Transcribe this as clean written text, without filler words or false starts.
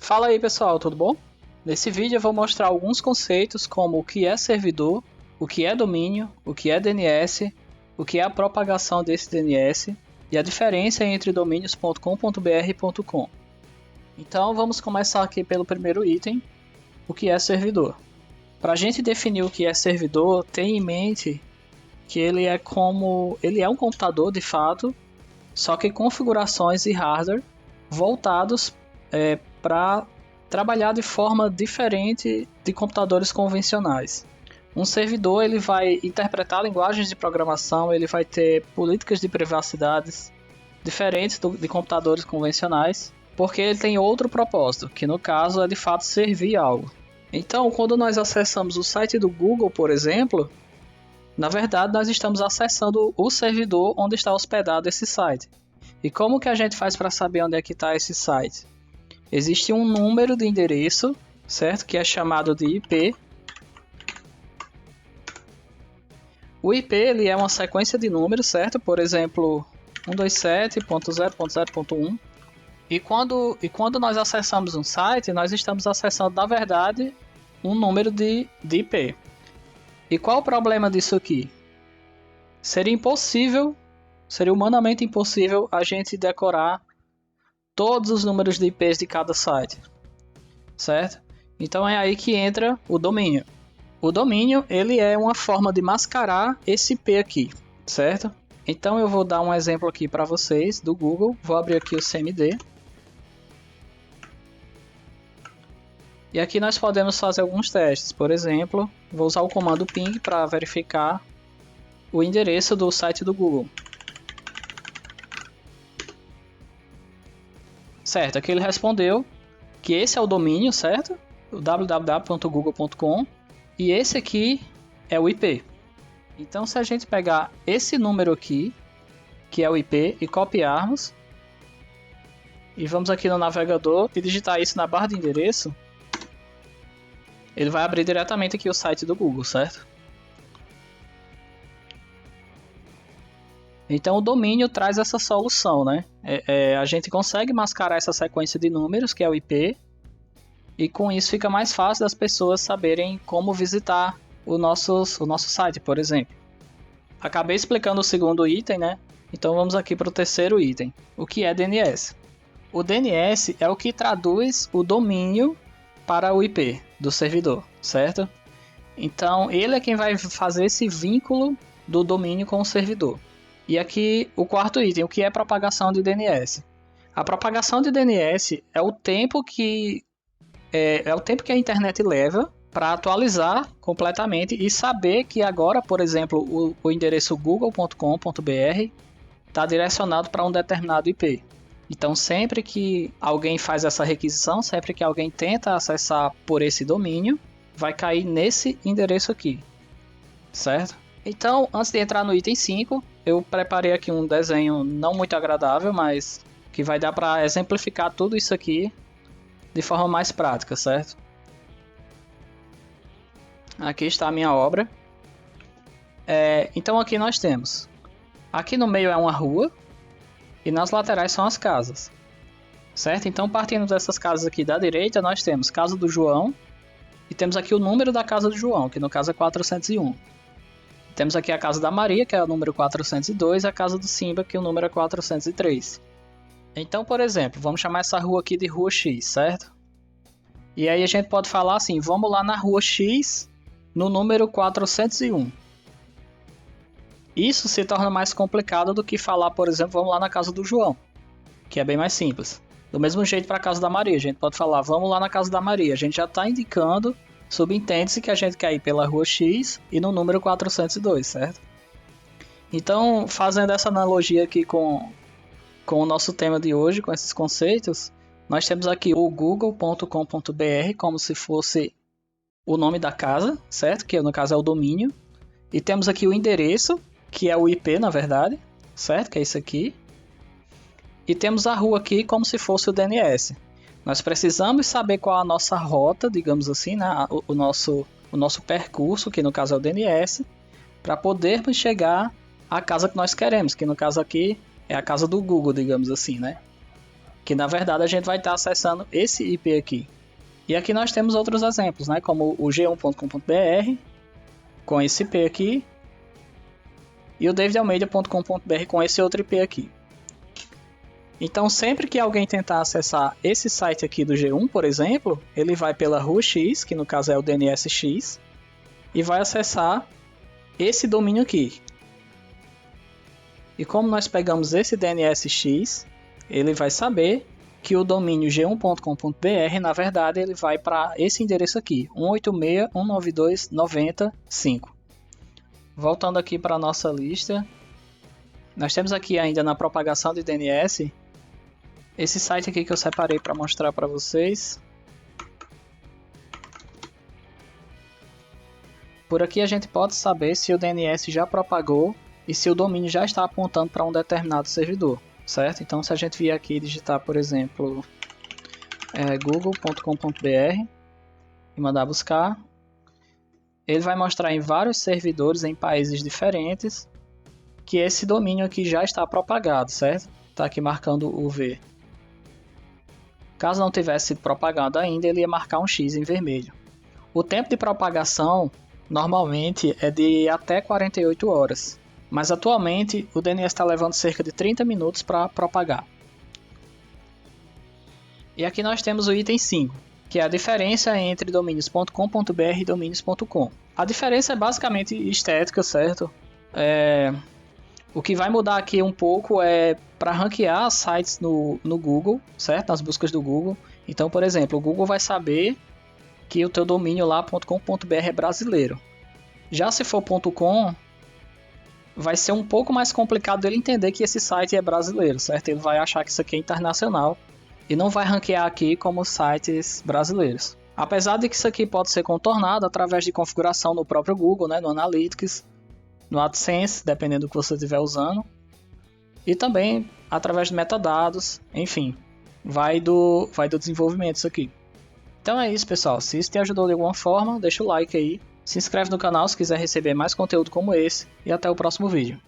Fala aí pessoal, tudo bom? Nesse vídeo eu vou mostrar alguns conceitos como o que é servidor, o que é domínio, o que é DNS, o que é a propagação desse DNS e a diferença entre domínios.com.br e .com. Então vamos começar aqui pelo primeiro item, o que é servidor. Para a gente definir o que é servidor, tenha em mente que ele é um computador de fato, só que configurações e hardware voltados para trabalhar de forma diferente de computadores convencionais. Um servidor ele vai interpretar linguagens de programação, ele vai ter políticas de privacidade diferentes de computadores convencionais, porque ele tem outro propósito, que no caso é de fato servir algo. Então, quando nós acessamos o site do Google, por exemplo, na verdade nós estamos acessando o servidor onde está hospedado esse site. E como que a gente faz para saber onde é que está esse site? Existe um número de endereço, certo? Que é chamado de IP. O IP ele é uma sequência de números, certo? Por exemplo, 127.0.0.1. E quando nós acessamos um site, nós estamos acessando, na verdade, um número de IP. E qual o problema disso aqui? Seria humanamente impossível a gente decorar todos os números de IPs de cada site, certo? Então é aí que entra o domínio. O domínio ele é uma forma de mascarar esse IP aqui, certo? Então eu vou dar um exemplo aqui para vocês do Google. Vou abrir aqui o CMD. E aqui nós podemos fazer alguns testes. Por exemplo, vou usar o comando ping para verificar o endereço do site do Google. Certo, aqui ele respondeu que esse é o domínio, certo? O www.google.com. E esse aqui é o IP. Então se a gente pegar esse número aqui, que é o IP, e copiarmos, e vamos aqui no navegador e digitar isso na barra de endereço, ele vai abrir diretamente aqui o site do Google, certo? Então o domínio traz essa solução, né? A gente consegue mascarar essa sequência de números, que é o IP, e com isso fica mais fácil das pessoas saberem como visitar o nosso site, por exemplo. Acabei explicando o segundo item, né? Então vamos aqui para o terceiro item. O que é DNS? O DNS é o que traduz o domínio para o IP do servidor, certo? Então ele é quem vai fazer esse vínculo do domínio com o servidor. E aqui o quarto item, o que é propagação de DNS? A propagação de DNS é o tempo que a internet leva para atualizar completamente e saber que agora, por exemplo, o endereço google.com.br está direcionado para um determinado IP. Então, sempre que alguém faz essa requisição, sempre que alguém tenta acessar por esse domínio, vai cair nesse endereço aqui, certo? Então, antes de entrar no item 5, eu preparei aqui um desenho não muito agradável, mas que vai dar para exemplificar tudo isso aqui de forma mais prática, certo? Aqui está a minha obra. Então aqui nós temos, aqui no meio é uma rua e nas laterais são as casas, certo? Então partindo dessas casas aqui da direita, nós temos casa do João e temos aqui o número da casa do João, que no caso é 401. Temos aqui a casa da Maria, que é o número 402, e a casa do Simba, que o número é 403. Então, por exemplo, vamos chamar essa rua aqui de rua X, certo? E aí a gente pode falar assim, vamos lá na rua X, no número 401. Isso se torna mais complicado do que falar, por exemplo, vamos lá na casa do João, que é bem mais simples. Do mesmo jeito para a casa da Maria, a gente pode falar, vamos lá na casa da Maria. A gente já está indicando, subentende-se que a gente quer ir pela rua X e no número 402, certo? Então, fazendo essa analogia aqui com o nosso tema de hoje, com esses conceitos, nós temos aqui o google.com.br como se fosse o nome da casa, certo? Que no caso é o domínio. E temos aqui o endereço, que é o IP na verdade, certo? Que é isso aqui. E temos a rua aqui como se fosse o DNS. Nós precisamos saber qual a nossa rota, digamos assim, né? o nosso percurso, que no caso é o DNS, para podermos chegar à casa que nós queremos, que no caso aqui é a casa do Google, digamos assim, né? que na verdade a gente vai estar acessando esse IP aqui. E aqui nós temos outros exemplos, né, como o g1.com.br com esse IP aqui e o davidalmeida.com.br com esse outro IP aqui. Então sempre que alguém tentar acessar esse site aqui do G1, por exemplo, ele vai pela rua X, que no caso é o DNSX, e vai acessar esse domínio aqui. E como nós pegamos esse DNSX, ele vai saber que o domínio g1.com.br, na verdade, ele vai para esse endereço aqui, 186.192.90.5. Voltando aqui para a nossa lista, nós temos aqui ainda na propagação de DNS, esse site aqui que eu separei para mostrar para vocês. Por aqui a gente pode saber se o DNS já propagou e se o domínio já está apontando para um determinado servidor, certo? Então se a gente vier aqui digitar, por exemplo, google.com.br e mandar buscar, ele vai mostrar em vários servidores em países diferentes que esse domínio aqui já está propagado, certo? Está aqui marcando o V. Caso não tivesse sido propagado ainda, ele ia marcar um X em vermelho. O tempo de propagação normalmente é de até 48 horas, mas atualmente o DNS está levando cerca de 30 minutos para propagar. E aqui nós temos o item 5, que é a diferença entre domínios.com.br e domínios.com. A diferença é basicamente estética, certo? O que vai mudar aqui um pouco é para ranquear sites no Google, certo? Nas buscas do Google. Então, por exemplo, o Google vai saber que o teu domínio lá .com.br é brasileiro. Já se for .com, vai ser um pouco mais complicado dele entender que esse site é brasileiro, certo? Ele vai achar que isso aqui é internacional e não vai ranquear aqui como sites brasileiros. Apesar de que isso aqui pode ser contornado através de configuração no próprio Google, né? No Analytics, no AdSense, dependendo do que você estiver usando, e também através de metadados, enfim, vai do desenvolvimento isso aqui. Então é isso, pessoal. Se isso te ajudou de alguma forma, deixa o like aí, se inscreve no canal se quiser receber mais conteúdo como esse, e até o próximo vídeo.